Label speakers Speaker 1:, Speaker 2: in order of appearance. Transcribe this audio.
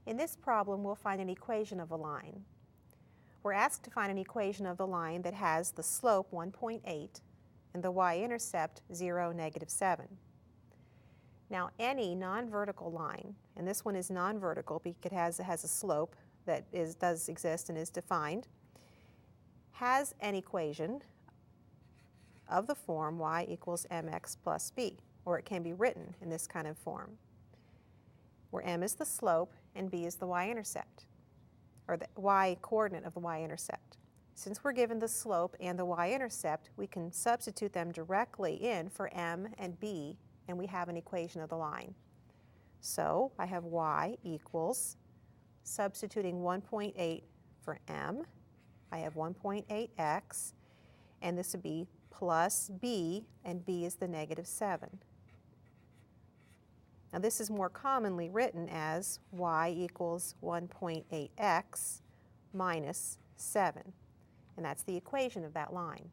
Speaker 1: In this problem, we'll find an equation of a line. We're asked to find an equation of the line that has the slope 1.8 and the y-intercept 0, -7. Now, any non-vertical line, and this one is non-vertical because it has a slope that does exist and is defined, has an equation of the form y equals mx plus b, or it can be written in this kind of form, where m is the slope and b is the y-intercept, or the y-coordinate of the y-intercept. Since we're given the slope and the y-intercept, we can substitute them directly in for m and b, and we have an equation of the line. So I have y equals, substituting 1.8 for m, I have 1.8x, and this would be plus b, and b is the -7. Now this is more commonly written as y equals 1.8x minus 7, and that's the equation of that line.